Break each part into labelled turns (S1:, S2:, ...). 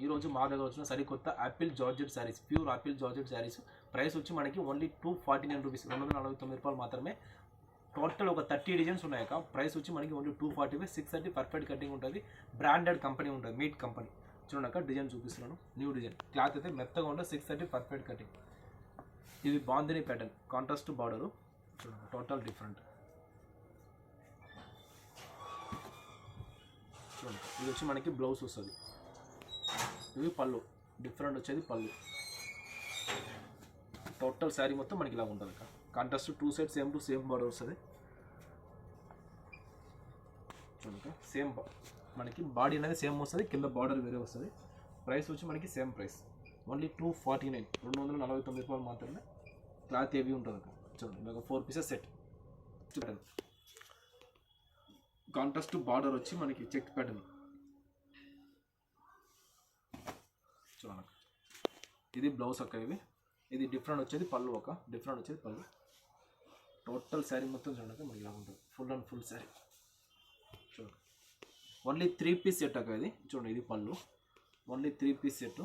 S1: ఈ రోజు మా దగ్గర వచ్చిన సరికొత్త Apple georgette saris, pure apple georgette saris. Price వచ్చి మనకి ఓన్లీ 249 రూపీస్, 249 రూపాయలు మాత్రమే. టోటల్ ఒక 30 డిజైన్స్ ఉన్నాయక. ప్రైస్ వచ్చి మనకి ఓన్లీ 245, 630 పర్ఫెక్ట్ కటింగ్ ఉంటుంది. బ్రాండెడ్ కంపెనీ ఉంటుంది, మీట్ కంపెనీ. చూడక డిజైన్ చూపిస్తున్నాను, న్యూ డిజైన్. క్లాత్ అయితే మెత్తగా ఉంటుంది, 630 పర్ఫెక్ట్ కటింగ్. ఇది బాందిని ప్యాటర్న్, కాంట్రాస్ట్ బార్డరు. చూడండి టోటల్ డిఫరెంట్. చూడండి ఇది వచ్చి మనకి బ్లౌజ్ వస్తుంది. ఇవి పళ్ళు, డిఫరెంట్ వచ్చేది పళ్ళు. టోటల్ శారీ మొత్తం మనకి ఇలా ఉంటుంది. Contrast 2 side same to same border వస్తుంది. చూడండి సేమ్ మనకి బాడీ అనేది సేమ్ వస్తుంది, కింద బార్డర్ వేరే వస్తుంది. ప్రైస్ వచ్చి మనకి సేమ్ ప్రైస్, ఓన్లీ 249, 249 రూపాయలు మాత్రమే. క్లాత్ హెవీ ఉంటుంది. చూడండి మీకు 4 పీసెస్ సెట్. చూడండి కాంట్రాస్ట్ బార్డర్ వచ్చి మనకి చెక్ ప్యాటర్న్. చూడండి ఇది బ్లౌజ్ అక్క. ఇది డిఫరెంట్ వచ్చేది పళ్ళు, ఒక డిఫరెంట్ వచ్చేది పళ్ళు. టోటల్ శారీ మొత్తం చూడండి మనకి ఇలా ఉంటుంది, ఫుల్ అండ్ ఫుల్ శారీ. చూడండి ఓన్లీ 3 పీస్ సెట్ అక్క ఇది. చూడండి ఇది పళ్ళు, ఓన్లీ 3 పీస్ సెట్.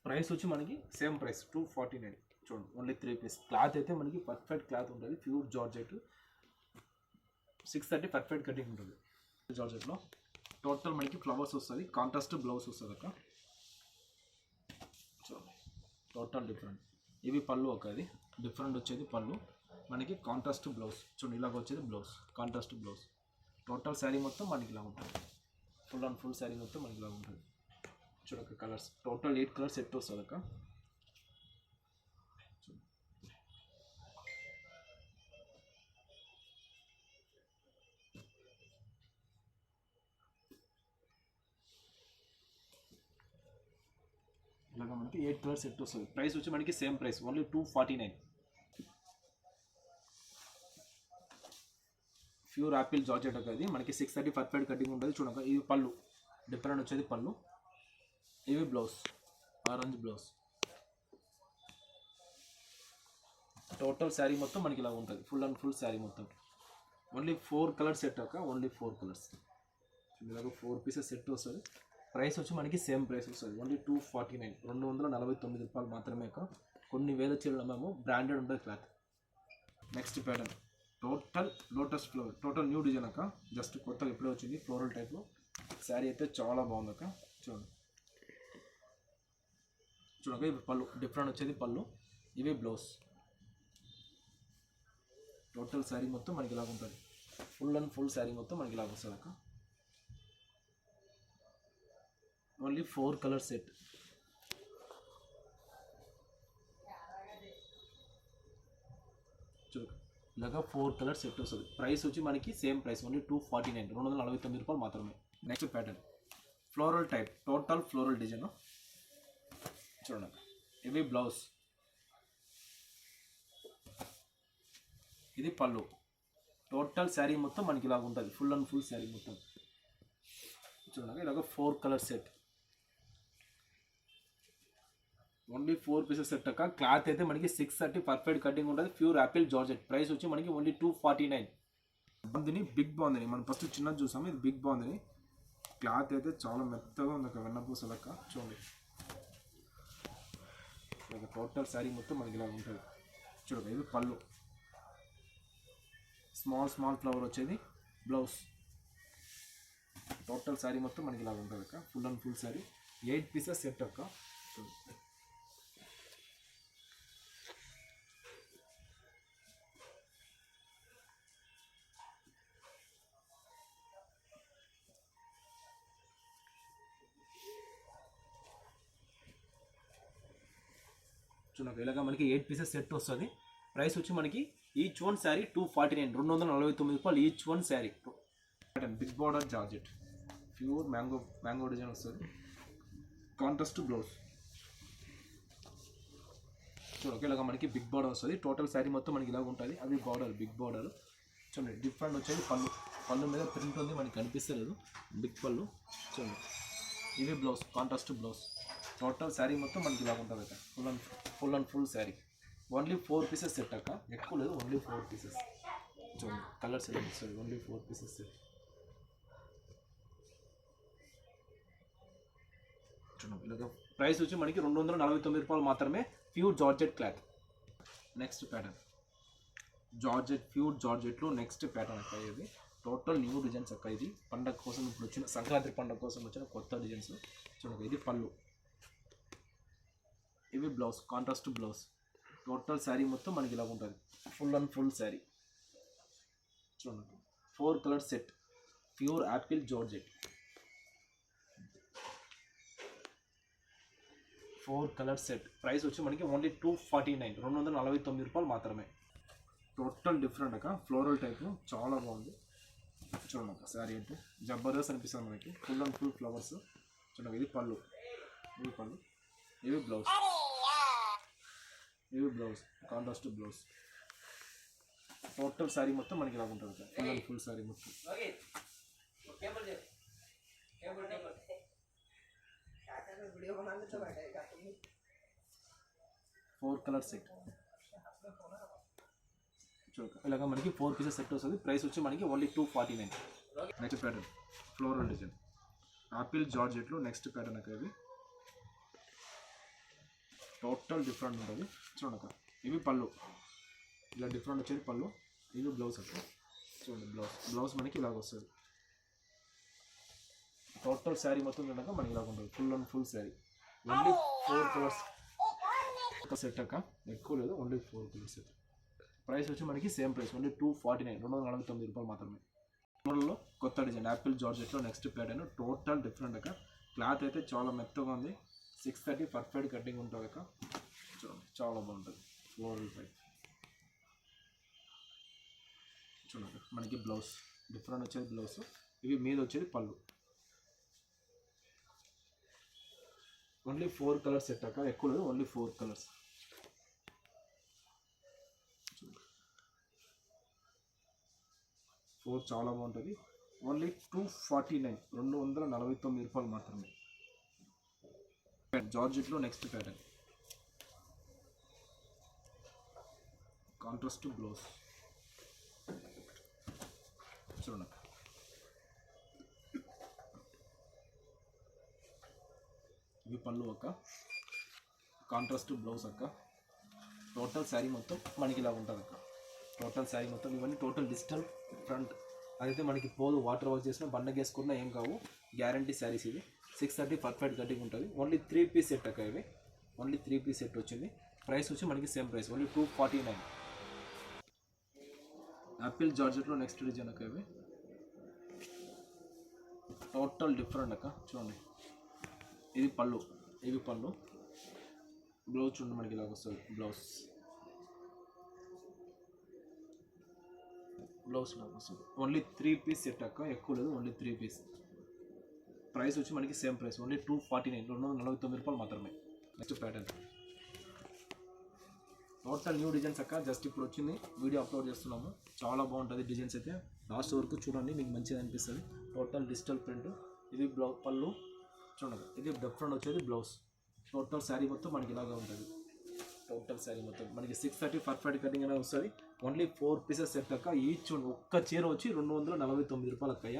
S1: ప్రైస్ వచ్చి మనకి సేమ్ ప్రైస్ 249. చూడండి ఓన్లీ 3 పీస్. క్లాత్ అయితే మనకి పర్ఫెక్ట్ క్లాత్ ఉంటుంది, ప్యూర్ జార్జెట్. 630 పర్ఫెక్ట్ కటింగ్ ఉంటుంది జార్జెట్లో. టోటల్ మనకి ఫ్లవర్స్ వస్తుంది, కాంట్రాస్ట్ బ్లౌజ్ వస్తుంది అక్క. చూడండి టోటల్ డిఫరెంట్. ఇవి పళ్ళు ఒక, ఇది డిఫరెంట్ వచ్చేది పళ్ళు మనకి. కాంట్రాస్ట్ బ్లౌజ్ చూడండి ఇలాగ వచ్చేది blouse, contrast blouse. Total sari మొత్తం మనకి ఇలా ఉంటుంది, ఫుల్ అండ్ ఫుల్ శారీ మొత్తం మనకి ఇలా ఉంటుంది. చూడక కలర్స్ టోటల్ 8 కలర్స్ సెట్ వస్తుంది అక్క. ఇలాగా మనకి 8 కలర్స్ సెట్ వస్తుంది. ప్రైస్ వచ్చి మనకి same price, only 249. Pure apple georgette అది మనకి 630 పర్ఫెక్ట్ కటింగ్ ఉంటుంది. చూడక ఇది పళ్ళు, డిఫరెంట్ వచ్చేది పళ్ళు. ఇవి blouse, orange blouse. Total sari మొత్తం మనకి ఇలా ఉంటుంది, ఫుల్ అండ్ ఫుల్ శారీ మొత్తం. ఓన్లీ 4 కలర్స్ సెట్ అక్క, ఓన్లీ 4 కలర్స్. ఇలాగ 4 పీసెస్ సెట్ వస్తుంది. ప్రైస్ వచ్చి మనకి సేమ్ ప్రైస్ వస్తుంది, ఓన్లీ 249, 249 రూపాయలు మాత్రమే. కొన్ని వేల చీరలు మేము బ్రాండెడ్ ఉంటుంది cloth. Next pattern total lotus flower, total new design అక్క. జస్ట్ కొత్తగా ఎప్పుడే వచ్చింది, ఫ్లోరల్ టైప్లో. శారీ అయితే చాలా బాగుంది అక్క. చూడండి చూడక ఇవి పళ్ళు, డిఫరెంట్ వచ్చేది పళ్ళు. ఇవి బ్లౌజ్. టోటల్ శారీ మొత్తం మనకి ఇలాగ ఉంటుంది, ఫుల్ అండ్ ఫుల్ శారీ మొత్తం మనకి ఇలాగ వస్తుంది అక్క. Only 4 colour set. చూడు ఇలాగా 4 కలర్ సెట్ వస్తుంది. ప్రైస్ వచ్చి మనకి సేమ్ ప్రైస్, ఓన్లీ 249, 249 రూపాయలు మాత్రమే. Next pattern floral type, total floral design. చూడండి ఇవి బ్లౌజ్, ఇది పళ్ళు. టోటల్ శారీ మొత్తం మనకి ఇలాగ ఉంటుంది, ఫుల్ అండ్ ఫుల్ శారీ మొత్తం. చూడండి ఇలాగ 4 colour set, only 4 pieces set అక్క. క్లాత్ అయితే మనకి 630 పర్ఫెక్ట్ కటింగ్ ఉంటుంది, ప్యూర్ యాపిల్ జార్జెట్. ప్రైస్ వచ్చి మనకి ఓన్లీ 249. బాందిని, బిగ్ బాందిని. మనం ఫస్ట్ చిన్నది చూసాము, ఇది బిగ్ బాందిని. క్లాత్ అయితే చాలా మెత్తగా ఉంది అక్క, వెన్నపూస లెక్క. చూడండి టోటల్ శారీ మొత్తం మనకి ఇలా ఉంటుంది. చూడండి ఇది పళ్ళు, స్మాల్ స్మాల్ ఫ్లవర్ వచ్చేది బ్లౌజ్. టోటల్ శారీ మొత్తం మనకి ఇలా ఉంటుంది అక్క, full and full sari. 8 pieces set అక్క. చూడండి ఇలాగా మనకి 8 పీసెస్ సెట్ వస్తుంది. ప్రైస్ వచ్చి మనకి ఈచ్ వన్ శారీ 249, 249 రూపాయలు each one sari. Big border georgette, pure mango design వస్తుంది. Contrast blouse. చూడండి ఇలాగా మనకి బిగ్ బార్డర్ వస్తుంది. టోటల్ శారీ మొత్తం మనకి ఇలాగ ఉంటుంది. అది బార్డర్, బిగ్ బార్డర్. చూడండి డిఫరెంట్ వచ్చేది పళ్ళు, పళ్ళు మీద ప్రింట్ ఉంది, మనకి కనిపిస్తలేదు, బిగ్ పళ్ళు. చూడండి ఇవి blouse, contrast blouse. Total sari మొత్తం మనకి ఇలాగ ఉంటుంది అక్క, full and full sari. Only 4 pieces set అక్క, ఎక్కువ లేదు, ఓన్లీ 4 పీసెస్. చూడండి కలర్స్ ఎలా వస్తుంది, ఓన్లీ 4 పీసెస్ సెట్. ఇలాగ ప్రైస్ వచ్చి మనకి 249 రూపాయలు మాత్రమే, pure georgette cloth. Next pattern georgette, pure జార్జెట్లో నెక్స్ట్ ప్యాటర్న్ అక్క. ఇది టోటల్ న్యూ డిజైన్స్ అక్క. ఇది పండగ కోసం ఇప్పుడు వచ్చిన, సంక్రాంతి పండగ కోసం వచ్చిన కొత్త డిజైన్స్. చూడండి, ఇది పళ్ళు, ఇవి blouse, contrast blouse. Total sari మొత్తం మనకి ఇలా ఉంటుంది, ఫుల్ అండ్ ఫుల్ శారీ. చూడండి, 4 colour set, pure apple georgette, 4 colour set. Price వచ్చి మనకి ఓన్లీ 249, 249 రూపాయలు మాత్రమే. టోటల్ డిఫరెంట్ అక్క, ఫ్లోరల్ టైప్, చాలా బాగుంది. చూడండి అక్క, శారీ అయితే జబర్దస్త్ అనిపిస్తుంది మనకి, ఫుల్ అండ్ ఫుల్ ఫ్లవర్స్. చూడండి, ఇది పళ్ళు, ఇవి పళ్ళు, ఇవి బ్లౌజ్, ఇవి blouse, contrast blouse. Total sari మొత్తం మనకి ఇలా ఉంటుంది, ఫుల్ అండ్ ఫుల్ శారీ మొత్తం. 4 కలర్ సెట్. చూడండి, ఇలాగ మనకి 4 పీసెస్ సెట్ వస్తుంది. ప్రైస్ వచ్చి మనకి only 249. Next pattern floral design, apple జార్జెట్లో నెక్స్ట్ ప్యాటర్న్ అక్క. ఇది టోటల్ డిఫరెంట్ ఉంటుంది. చూడక, ఇవి పళ్ళు, ఇలా డిఫరెంట్ వచ్చేది పళ్ళు, ఇవి బ్లౌజ్ అక్క. చూడండి, బ్లౌజ్ మనకి ఇలాగ వస్తుంది. టోటల్ శారీ మొత్తం చూడక మనకి ఇలాగ ఉంటుంది, full and full sari. Only 4 colours ఒక సెట్ అక్క, ఎక్కువ లేదు, ఓన్లీ 4 కలర్ సెట్. ప్రైస్ వచ్చి మనకి సేమ్ ప్రైస్, ఓన్లీ 249, 249 రూపాయలు మాత్రమే. మోడల్లో కొత్త డిజైన్, యాపిల్ జార్జెట్లో నెక్స్ట్ ప్యాటర్న్, టోటల్ డిఫరెంట్ అక్క. క్లాత్ అయితే చాలా మెత్తగా ఉంది, 630 పర్ఫెక్ట్ కటింగ్ ఉంటుంది అక్క. చూడండి, చాలా బాగుంటుంది, ఫ్లోరల్ టైప్. చూడండి, మనకి బ్లౌజ్ డిఫరెంట్ వచ్చేది బ్లౌజ్, ఇవి మీద వచ్చేది పళ్ళు. ఓన్లీ 4 కలర్స్ సెట్ అక్క, ఎక్కువ లేదు, ఓన్లీ 4 కలర్స్. 4 చాలా బాగుంటుంది, ఓన్లీ 249, 249 రూపాయలు మాత్రమే. జార్జెట్లో నెక్స్ట్ ప్యాటర్న్, కాంట్రాస్ట్ బ్లౌజ్. చూడండి, ఇవి పళ్ళు అక్క, కాంట్రాస్ట్ బ్లౌజ్ అక్క. టోటల్ శారీ మొత్తం మనకి ఇలా ఉంటుంది అక్క. టోటల్ శారీ మొత్తం ఇవన్నీ టోటల్ డిజిటల్ ఫ్రంట్, అదైతే మనకి పోదు, వాటర్ వాష్ చేసినా బండకి వేసుకున్నా ఏం కావు, గ్యారంటీ శారీస్. ఇది 630 పర్ఫెక్ట్ కటింగ్ ఉంటుంది. ఓన్లీ 3 పీస్ సెట్ అక్క. ఇవి ఓన్లీ 3 పీస్ సెట్ వచ్చింది. ప్రైస్ వచ్చి మనకి సేమ్ ప్రైస్, ఓన్లీ 249. యాపిల్ జార్జెట్లో నెక్స్ట్ డిజైన్ అక్క. ఇవి టోటల్ డిఫరెంట్ అక్క. చూడండి, ఇది పళ్ళు, ఇవి పళ్ళు, బ్లౌజ్ చూడండి మనకి ఇలాగ వస్తుంది. బ్లౌజ్ లాగా వస్తుంది. ఓన్లీ 3 పీస్ సెట్ అక్క, ఎక్కువ లేదు, ఓన్లీ 3 పీస్. ప్రైస్ వచ్చి మనకి సేమ్ ప్రైస్, ఓన్లీ 249, 249 రూపాయలు మాత్రమే. Next pattern total new designs అక్క, జస్ట్ ఇప్పుడు వచ్చింది, వీడియో అప్లోడ్ చేస్తున్నాము. చాలా బాగుంటుంది డిజైన్స్ అయితే, లాస్ట్ వరకు చూడండి, మీకు మంచిగా అనిపిస్తుంది. టోటల్ డిజిటల్ ప్రింట్, ఇది పళ్ళు. చూడండి, ఇది డిఫరెంట్ వచ్చేది బ్లౌజ్. టోటల్ శారీ మొత్తం మనకి ఇలాగా ఉంటుంది. టోటల్ శారీ మొత్తం మనకి 630 పర్ఫెక్ట్ కటింగ్ అనేది వస్తుంది. ఓన్లీ 4 పీసెస్ సెట్ అక్క. ఈచ్ ఒక్క చీర వచ్చి 249 రూపాయలు అక్కయ్య.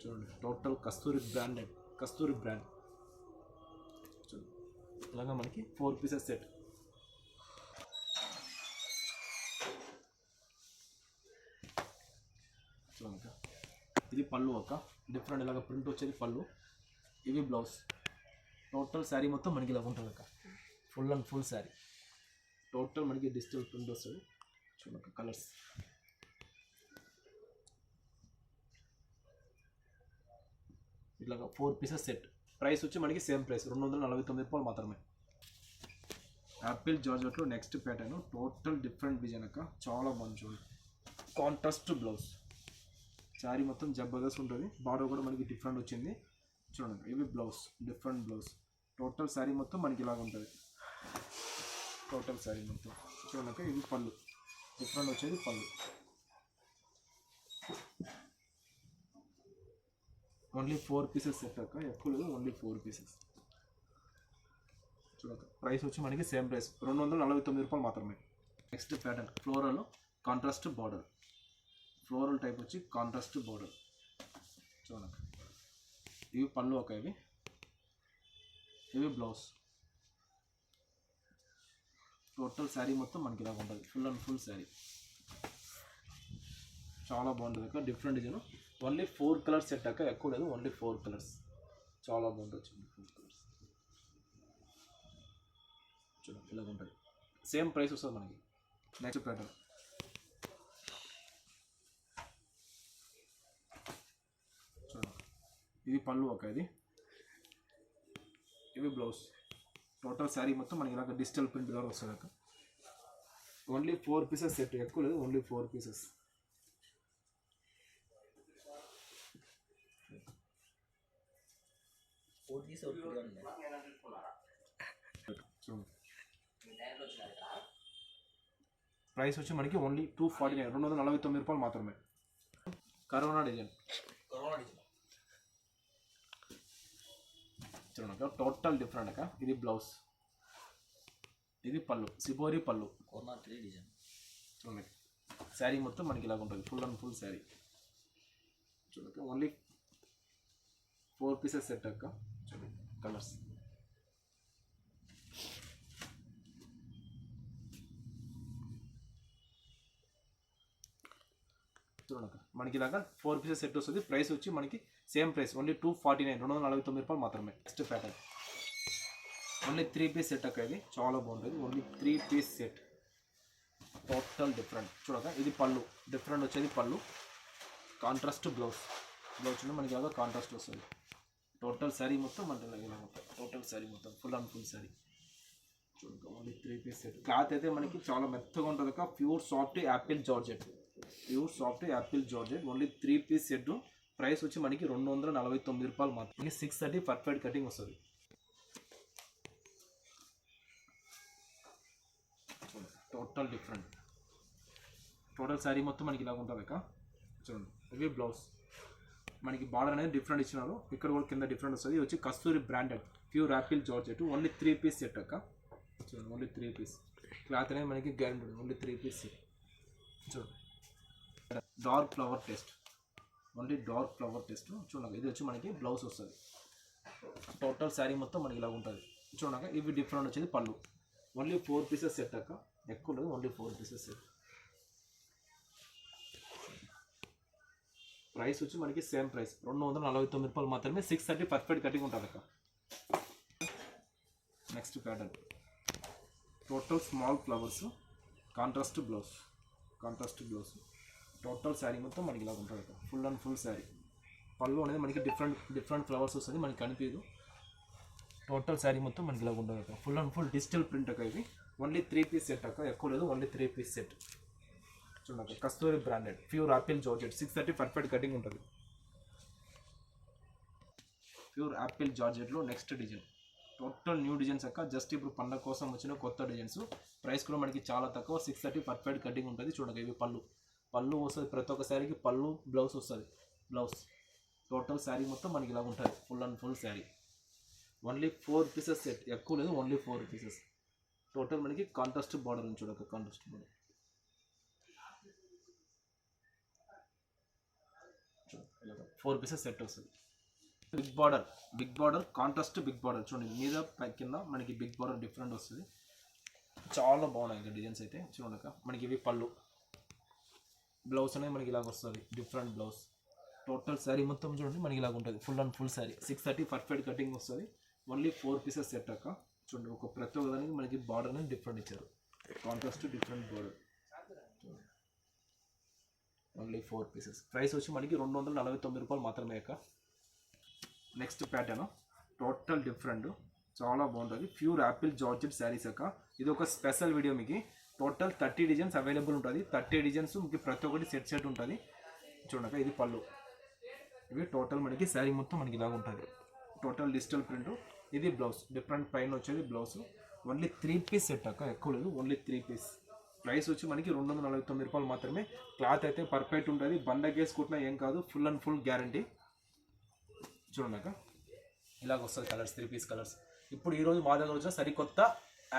S1: చూడండి, టోటల్ కస్తూరి బ్రాండ్. చూడండి, ఇలాగా మనకి 4 పీసెస్ సెట్. చూడండి, ఇది పళ్ళు అక్క, డిఫరెంట్ ఇలాగ ప్రింట్ వచ్చేది పళ్ళు, ఇవి బ్లౌజ్. టోటల్ శారీ మొత్తం మనకి ఇలా ఉంటుంది అక్క, full and full sari. Total మనకి డిజిటల్ ప్రింట్ వస్తుంది. చూడక కలర్స్, ఇట్లాగా 4 పీసెస్ సెట్. ప్రైస్ వచ్చి మనకి సేమ్ ప్రైస్, 249 రూపాయలు మాత్రమే. యాపిల్ జార్జెట్లో next pattern, total different design అక్క, చాలా బాగుంది. చూడండి, కాంట్రాస్ట్ బ్లౌజ్, శారీ మొత్తం జబర్దస్త్ ఉంటుంది. బార్డర్ కూడా మనకి డిఫరెంట్ వచ్చింది. చూడండి, ఇవి blouse, different blouse. Total sari మొత్తం మనకి ఇలాగ ఉంటుంది. టోటల్ శారీ మొత్తం చూడండి, ఇవి పళ్ళు, డిఫరెంట్ వచ్చేది పళ్ళు. ఓన్లీ 4 పీసెస్ సెట్ అక్క, ఎక్కువ లేదు, ఓన్లీ 4 పీసెస్. చూడక ప్రైస్ వచ్చి మనకి సేమ్ ప్రైస్, 249 రూపాయలు మాత్రమే. Next pattern floral contrast border, floral type వచ్చి కాంట్రాస్ట్ బార్డర్. చూడండి, ఇవి పళ్ళు ఒక ఇవి బ్లౌజ్. టోటల్ శారీ మొత్తం మనకి ఇలా ఉంటుంది, ఫుల్ అండ్ ఫుల్ శారీ. చాలా బాగుంటుంది అక్క, different design. Only 4 colours set అక్క, ఎక్కువ లేదు, ఓన్లీ 4 కలర్స్. చాలా బాగుంటుంది చూడండి, 4 కలర్స్ చూడండి ఇలా ఉంటుంది. సేమ్ ప్రైస్ వస్తుంది మనకి. నెక్స్ట్ ప్యాటర్న్ చూడండి, ఇది పళ్ళు ఒక ఇవి బ్లౌజ్. టోటల్ శారీ మొత్తం మనకి ఇలాగ డిజిటల్ ప్రింట్ ద్వారా వస్తుంది అక్క. ఓన్లీ 4 పీసెస్ సెట్, ఎక్కువ లేదు, ఓన్లీ 4 పీసెస్. ప్రైస్ వచ్చి మనకి ఓన్లీ 249, 249 రూపాయలు మాత్రమే. కరోనా డిజైన్ చూడండి, టోటల్ డిఫరెంట్ అక్క. ఇది బ్లౌజ్, ఇది పళ్ళు, సిబోరి పళ్ళు. డిజైన్ చూడండి, శారీ మొత్తం మనకి ఇలాగ ఉంటుంది, ఫుల్ అండ్ ఫుల్ శారీ. చూడక ఓన్లీ 4 పీసెస్ సెట్ అక్క. చూడండి కలర్స్, చూడక మనకి ఇలాగా 4 పీసెస్ సెట్ వస్తుంది. ప్రైస్ వచ్చి మనకి సేమ్ ప్రైస్, ఓన్లీ 249, 249 రూపాయలు మాత్రమే. Next pattern only 3 piece set అక్క. ఇది చాలా బాగుంటుంది, only 3 piece set, total different. చూడక ఇది పళ్ళు, డిఫరెంట్ వచ్చేది పళ్ళు. కాంట్రాస్ట్ బ్లౌజ్ చూడండి మనకి ఇలాగా కాంట్రాస్ట్ వస్తుంది. టోటల్ శారీ మొత్తం మనకి ఇలా ఉంటుంది, టోటల్ శారీ మొత్తం ఫుల్ అండ్ ఫుల్ శారీ. చూడక ఓన్లీ 3 పీస్ సెట్. క్లాత్ అయితే మనకి చాలా మెత్తగా ఉంటుంది అక్క. Pure soft apple georgette, only 3 piece set. Price వచ్చి మనకి 249 రూపాయలు మాత్రం. 630 పర్ఫెక్ట్ కటింగ్ వస్తుంది. టోటల్ డిఫరెంట్, టోటల్ శారీ మొత్తం మనకి ఇలాగ ఉంటుంది అక్క. చూడండి ఇవి బ్లౌజ్, మనకి బార్డర్ అనేది డిఫరెంట్ ఇచ్చినారు. ఇక్కడ కూడా కింద డిఫరెంట్ వస్తుంది. ఇది వచ్చి Kasturi branded pure apple georgette, only 3 piece set అక్క. చూడండి ఓన్లీ 3 పీస్. క్లాత్ అనేది మనకి గ్యారెంటీ, ఓన్లీ 3 పీస్ సెట్. చూడండి dark flower test, only dark flower test. చూడండి ఇది వచ్చి మనకి బ్లౌజ్ వస్తుంది. టోటల్ శారీ మొత్తం మనకి ఇలా ఉంటుంది. చూడక ఇవి డిఫరెంట్ వచ్చేది పళ్ళు. ఓన్లీ 4 పీసెస్ సెట్ అక్క, ఎక్కువ లేదు, ఓన్లీ 4 పీసెస్ సెట్. ప్రైస్ వచ్చి మనకి సేమ్ ప్రైస్, 249 రూపాయలు మాత్రమే. 630 పర్ఫెక్ట్ కటింగ్ ఉంటుంది అక్క. Next pattern total small flowers, contrast blouse. Total sari మొత్తం మనకి ఇలా ఉంటుంది అక్క, ఫుల్ అండ్ ఫుల్ శారీ. పళ్ళు అనేది మనకి డిఫరెంట్ ఫ్లవర్స్ వస్తుంది, మనకి కనిపించదు. టోటల్ శారీ మొత్తం మనకి ఇలా ఉంటుంది అక్క, full and full digital print అక్క. ఇవి ఓన్లీ 3 పీస్ సెట్ అక్క, ఎక్కువ లేదు, ఓన్లీ 3 పీస్ సెట్. చూడండి Kasturi branded pure apple georgette, 630 perfect cutting ఉంటుంది. ప్యూర్ యాపిల్ జార్జెట్లో next design, total new designs అక్క. జస్ట్ ఇప్పుడు పండగ కోసం వచ్చిన కొత్త డిజైన్స్. ప్రైస్ కూడా మనకి చాలా తక్కువ, 630 పర్ఫెక్ట్ కటింగ్ ఉంటుంది. చూడండి ఇవి పళ్ళు వస్తుంది, ప్రతి ఒక్క శారీకి పళ్ళు బ్లౌజ్ వస్తుంది. టోటల్ శారీ మొత్తం మనకి ఇలా ఉంటుంది, full and full sari. Only 4 pieces set, ఎక్కువ లేదు, ఓన్లీ 4 పీసెస్. టోటల్ మనకి కాంట్రాస్ట్ బార్డర్ ఉంది. చూడక కాంట్రాస్ట్ బార్డర్, 4 పీసెస్ సెట్ వస్తుంది. Big border contrast big border. చూడండి మీద కింద మనకి బిగ్ బార్డర్ డిఫరెంట్ వస్తుంది. చాలా బాగున్నాయి డిజైన్స్ అయితే. చూడక మనకి ఇవి పళ్ళు, బ్లౌజ్ అనేది మనకి ఇలాగ వస్తుంది, డిఫరెంట్ బ్లౌజ్. టోటల్ శారీ మొత్తం చూడండి మనకి ఇలాగ ఉంటుంది, full and full sari. 630 perfect cutting వస్తుంది. ఓన్లీ 4 పీసెస్ సెట్ అక్క. చూడండి ప్రతి ఒక్క దానికి మనకి బార్డర్ అనేది డిఫరెంట్ ఇచ్చారు, contrast different border. Only 4 pieces. Price వచ్చి మనకి 249 రూపాయలు మాత్రమే అక్క. నెక్స్ట్ ప్యాటర్న్ టోటల్ డిఫరెంట్, చాలా బాగుంటుంది. ప్యూర్ యాపిల్ జార్జెట్ శారీస్ అక్క. ఇది ఒక స్పెషల్ వీడియో. మీకు టోటల్ 30 డిజైన్స్ అవైలబుల్ ఉంటుంది. 30 డిజైన్స్ మీకు ప్రతి ఒక్కటి సెట్ ఉంటుంది. చూడక ఇది పళ్ళు, ఇవి టోటల్ మనకి శారీ మొత్తం మనకి ఇలాగ ఉంటుంది, టోటల్ డిజిటల్ ప్రింట్. ఇది బ్లౌజ్, డిఫరెంట్ పైన వచ్చేది బ్లౌజ్. ఓన్లీ 3 పీస్ సెట్ అక్క, ఎక్కువ లేదు, ఓన్లీ 3 పీస్. ప్రైస్ వచ్చి మనకి 249 రూపాయలు మాత్రమే. క్లాత్ అయితే పర్ఫెక్ట్ ఉంటుంది, బండకేసుకుంటున్నా ఏం కాదు, ఫుల్ అండ్ ఫుల్ గ్యారంటీ. చూడండి అక్క ఇలాగ వస్తుంది కలర్స్, 3 పీస్ కలర్స్. ఇప్పుడు ఈరోజు మా దగ్గర వచ్చిన సరికొత్త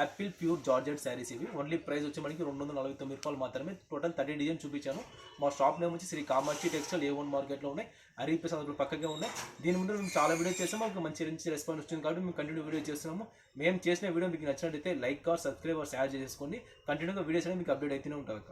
S1: యాపిల్ ప్యూర్ జార్జెట్ శారీస్ ఇవి. ఓన్లీ ప్రైస్ వచ్చి మనకి 249 రూపాయలు మాత్రమే. టోటల్ 30 డిజైన్ చూపించాను. మా షాప్ నేమ్ వచ్చి శ్రీ కామాక్షి టెక్స్టైల్ A1 మార్కెట్లో ఉన్నాయి. అరీపేస్ అందులో పక్కకే ఉన్నాయి. దీని ముందు మేము చాలా వీడియో చేసాము, మాకు మంచి రెస్పాన్స్ వచ్చింది కాబట్టి మేము కంటిన్యూ వీడియో చేస్తున్నాము. మేము చేసిన వీడియో మీకు నచ్చినట్టయితే like or subscribe or share చేసుకోండి. కంటిన్యూగా వీడియోస్ అనేవి మీకు అప్డేట్ అవుతూనే ఉంటుంది.